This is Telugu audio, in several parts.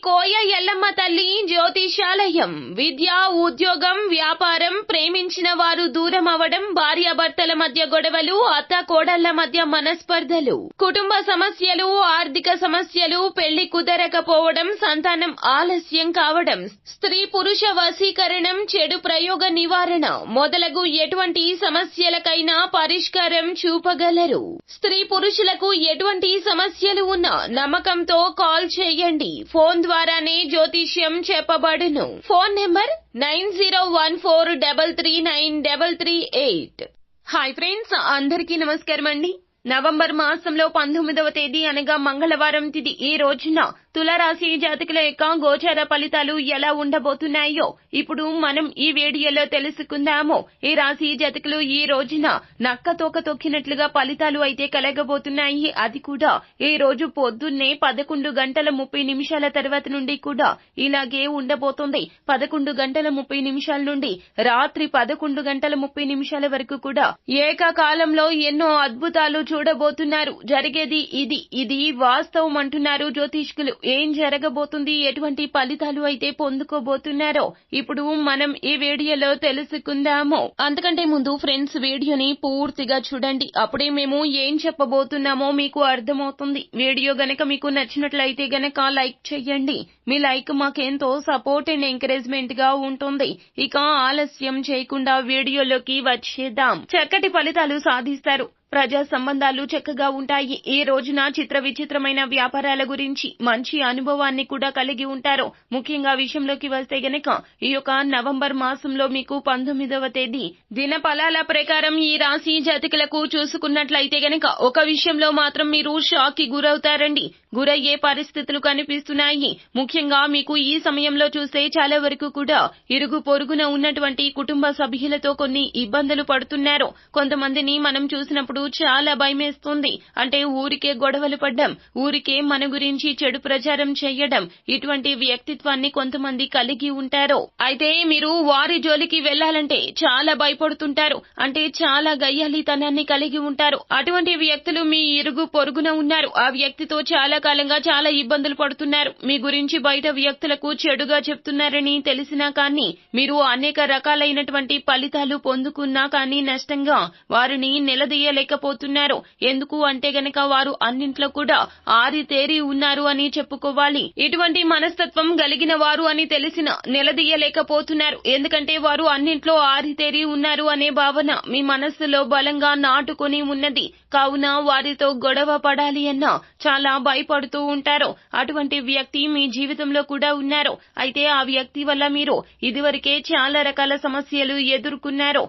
కోయ ఎల్లమ్మ తల్లి జ్యోతిషాలయం. విద్య, ఉద్యోగం, వ్యాపారం, ప్రేమించిన వారు దూరం అవడం, భార్యాభర్తల మధ్య గొడవలు, అత్త కోడళ్ల మధ్య మనస్పర్ధలు, కుటుంబ సమస్యలు, ఆర్థిక సమస్యలు, పెళ్లి కుదరకపోవడం, సంతానం ఆలస్యం కావడం, స్త్రీ పురుష వశీకరణం, చెడు ప్రయోగ నివారణ మొదలగు ఎటువంటి సమస్యలకైనా పరిష్కారం చూపగలరు. స్త్రీ పురుషులకు ఎటువంటి సమస్యలు ఉన్నా నమ్మకంతో కాల్ చేయండి. ఫోన్ ద్వారానే జ్యోతిష్యం చెప్పబడును. Phone number 9014339338. హాయ్ ఫ్రెండ్స్, అందరికీ నమస్కారం అండి. నవంబర్ మాసంలో 19వ తేదీ అనగా మంగళవారం తిథి ఈ రోజున తులారాశి జాతకుల యొక్క గోచార ఫలితాలు ఎలా ఉండబోతున్నాయో ఇప్పుడు మనం ఈ వీడియోలో తెలుసుకుందాము. ఈ రాశి జాతకులు ఈ రోజున నక్క తోక తొక్కినట్లుగా ఫలితాలు అయితే కలగబోతున్నాయి. అది కూడా ఈ రోజు పొద్దున్నే 11:30 తర్వాత నుండి కూడా ఇలాగే ఉండబోతుంది. 11:30 నుండి రాత్రి 11:30 వరకు కూడా ఏకకాలంలో ఎన్నో అద్భుతాలు చూడబోతున్నారు. జరిగేది ఇది వాస్తవం అంటున్నారు జ్యోతిష్కులు. ఏం జరగబోతుంది, ఎటువంటి ఫలితాలు అయితే పొందుకోబోతున్నారో ఇప్పుడు మనం ఈ వీడియోలో తెలుసుకుందాము. అంతకంటే ముందు ఫ్రెండ్స్, వీడియోని పూర్తిగా చూడండి. అప్పుడే మేము ఏం చెప్పబోతున్నామో మీకు అర్థమవుతుంది. వీడియో గనక మీకు నచ్చినట్లయితే గనక లైక్ చేయండి. మీ లైక్ మాకెంతో సపోర్ట్ అండ్ ఎంకరేజ్మెంట్ గా ఉంటుంది. ఇక ఆలస్యం చేయకుండా వీడియోలోకి వచ్చేద్దాం. చక్కటి ఫలితాలు సాధిస్తారు. ప్రజా సంబంధాలు చక్కగా ఉంటాయి. ఈ రోజున చిత్ర విచిత్రమైన వ్యాపారాల గురించి మంచి అనుభవాన్ని కూడా కలిగి ఉంటారు. ముఖ్యంగా విషయంలోకి వస్తే గనక ఈ యొక్క నవంబర్ మాసంలో మీకు 19వ తేదీ దిన ఫలాల ప్రకారం ఈ రాశి జాతకులకు చూసుకున్నట్లయితే గనక ఒక విషయంలో మాత్రం మీరు షాక్ కి గురవుతారండి. గురయ్యే పరిస్థితులు కనిపిస్తున్నాయి. ముఖ్యంగా మీకు ఈ సమయంలో చూస్తే చాలా వరకు కూడా ఇరుగు పొరుగున ఉన్నటువంటి కుటుంబ సభ్యులతో కొన్ని ఇబ్బందులు పడుతున్నారు. కొంతమందిని మనం చూసినప్పుడు చాలా భయమేస్తుంది. అంటే ఊరికే గొడవలు పడ్డం, ఊరికే మన గురించి చెడు ప్రచారం చేయడం, ఇటువంటి వ్యక్తిత్వాన్ని కొంతమంది కలిగి ఉంటారు. అయితే మీరు వారి జోలికి వెళ్లాలంటే చాలా భయపడుతుంటారు. అంటే చాలా గయ్యాలితనాన్ని కలిగి ఉంటారు. అటువంటి వ్యక్తులు మీ ఇరుగు పొరుగున ఉన్నారు. ఆ వ్యక్తితో చాలా కాలంగా చాలా ఇబ్బందులు పడుతున్నారు. మీ గురించి బయట వ్యక్తులకు చెడుగా చెప్తున్నారని తెలిసినా కానీ మీరు అనేక రకాలైనటువంటి ఫలితాలు పొందుకున్నా కానీ నష్టంగా వారిని నిలదీయలేకపోతున్నారు. ఎందుకు అంటే గనక వారు అన్నింట్లో కూడా ఆరితేరి ఉన్నారు అని చెప్పుకోవాలి. ఇటువంటి మనస్తత్వం కలిగిన వారు అని తెలిసిన నిలదీయలేకపోతున్నారు. ఎందుకంటే వారు అన్నింట్లో ఆరితేరి ఉన్నారు అనే భావన మీ మనస్సులో బలంగా నాటుకొని ఉన్నది. కావున వారితో గొడవ పడాలి అన్నా చాలా భయపడుతూ ఉంటారు. అటువంటి వ్యక్తి మీ జీవితంలో కూడా ఉన్నారు. అయితే ఆ వ్యక్తి వల్ల మీరు ఇదివరకే చాలా రకాల సమస్యలు ఎదుర్కొన్నారు.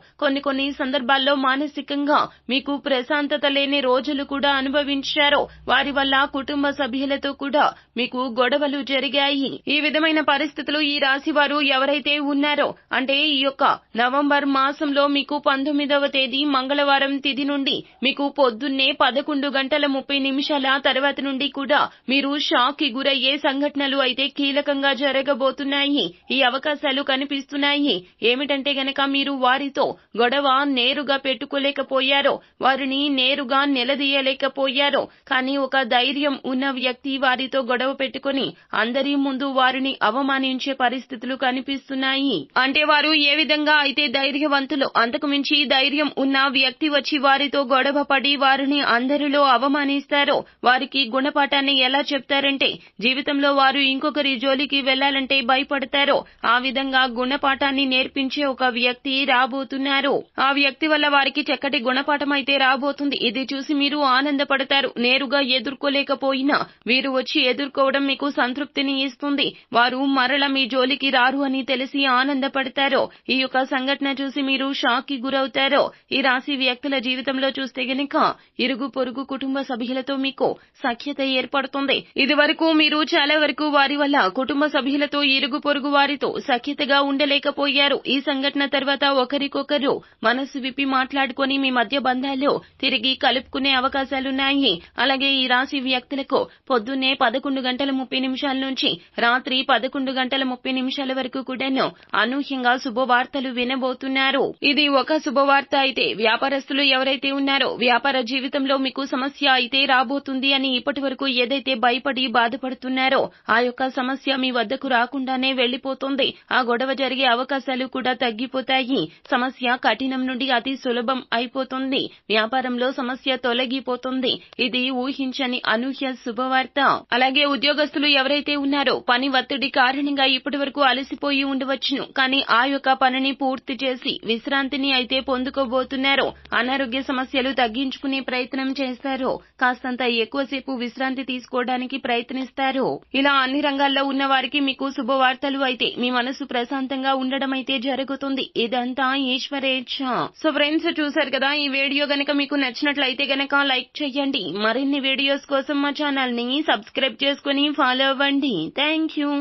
కొన్ని సందర్భాల్లో మానసికంగా మీకు ప్రశాంతత లేని రోజులు కూడా అనుభవించారు. వారి వల్ల కుటుంబ సభ్యులతో కూడా మీకు గొడవలు జరిగాయి. ఈ విధమైన పరిస్థితులు ఈ రాశి వారు ఎవరైతే ఉన్నారో అంటే ఈ యొక్క నవంబర్ మాసంలో మీకు 19వ తేదీ మంగళవారం తిథి నుండి మీకు పొద్దున్నే 11:30 తర్వాత నుండి కూడా మీరు షాక్ కి గురయ్యే సంఘటనలు అయితే కీలకంగా జరగబోతున్నాయి. ఈ అవకాశాలు కనిపిస్తున్నాయి. ఏమిటంటే గనక మీరు వారితో గొడవ నేరుగా పెట్టుకోలేకపోయారో, వారిని నేరుగా నిలదీయలేకపోయారో, కానీ ఒక ధైర్యం ఉన్న వ్యక్తి వారితో గొడవ పెట్టుకుని అందరి ముందు వారిని అవమానించే పరిస్థితులు కనిపిస్తున్నాయి. అంటే వారు ఏ విధంగా అయితే ధైర్యవంతులు, అంతకు మించి ధైర్యం ఉన్న వ్యక్తి వచ్చి వారితో గొడవ పడి వారిని అందరిలో అవమానిస్తారో వారికి గుణపాఠాన్ని ఎలా చెప్తారంటే జీవితంలో వారు ఇంకొకరి జోలికి వెళ్లాలంటే భయపడతారో ఆ విధంగా గుణపాఠాన్ని నేర్పించే ఒక వ్యక్తి రాబోతున్నారు. ఆ వ్యక్తి వల్ల వారికి చక్కటి గుణపాఠం అయితే రాబోతుంది. ఇది చూసి మీరు ఆనందపడతారు. నేరుగా ఎదుర్కోలేకపోయినా వీరు వచ్చి ఎదుర్కోవడం మీకు సంతృప్తిని ఇస్తుంది. వారు మరల మీ జోలికి రారు అని తెలిసి ఆనందపడతారు. ఈ యొక్క సంఘటన చూసి మీరు షాక్ కి గురవుతారో. ఈ రాశి వ్యక్తుల జీవితంలో చూస్తే గనక ఇరుగు పొరుగు కుటుంబ సభ్యులతో మీకు సఖ్యత ఏర్పడుతుంది. ఇది వరకు మీరు చాలా వరకు వారి వల్ల కుటుంబ సభ్యులతో ఇరుగు పొరుగు వారితో సఖ్యతగా ఉండలేకపోయారు. ఈ సంఘటన తర్వాత ఒకరికొకరు మనసు విప్పి మాట్లాడుకొని మీ మధ్య బంధాలు తిరిగి కలుపుకునే అవకాశాలున్నాయి. అలాగే ఈ రాశి వ్యక్తులకు పొద్దున్నే 11:30 నుంచి రాత్రి 11:30 వరకు కూడాను అనూహ్యంగా శుభవార్తలు వినబోతున్నారు. ఇది ఒక శుభవార్త అయితే వ్యాపారస్తులు ఎవరైతే ఉన్నారో వ్యాపార జీవితంలో మీకు సమస్య అయితే రాబోతుంది అని ఇప్పటి వరకు ఏదైతే భయపడి బాధపడుతున్నారో ఆ యొక్క సమస్య మీ వద్దకు రాకుండానే వెళ్లిపోతుంది. ఆ గొడవ జరిగే అవకాశాలు కూడా తగ్గిపోతాయి. సమస్య కఠినం నుండి అతి సులభం అయిపోతుంది. వ్యాపారంలో సమస్య తొలగిపోతుంది. ఇది ఊహించని అనూహ్య శుభవార్త. అలాగే ఉద్యోగస్తులు ఎవరైతే ఉన్నారో పని ఒత్తిడి కారణంగా ఇప్పటి వరకు అలసిపోయి ఉండవచ్చును. కానీ ఆ యొక్క పనిని పూర్తి చేసి విశ్రాంతిని అయితే పొందుకోబోతున్నారు. అనారోగ్య సమస్యలు తగ్గించుకునే ప్రయత్నం చేస్తారు. కాస్తంత ఎక్కువసేపు విశ్రాంతి తీసుకోవడానికి ప్రయత్నిస్తారు. ఇలా అన్ని రంగాల్లో ఉన్న వారికి మీకు శుభవార్తలు అయితే మీ మనసు ప్రశాంతంగా ఉండడం అయితే జరుగుతుంది. ఇదంతా ఈశ్వరేచ్ఛ. సో ఫ్రెండ్స్, చూసారు కదా, ఈ వీడియో గనక మీకు నచ్చినట్లయితే గనక లైక్ చేయండి. మరిన్ని వీడియోస్ కోసం మా ఛానల్ ని సబ్స్క్రైబ్ చేసుకుని ఫాలో అవ్వండి. Thank you.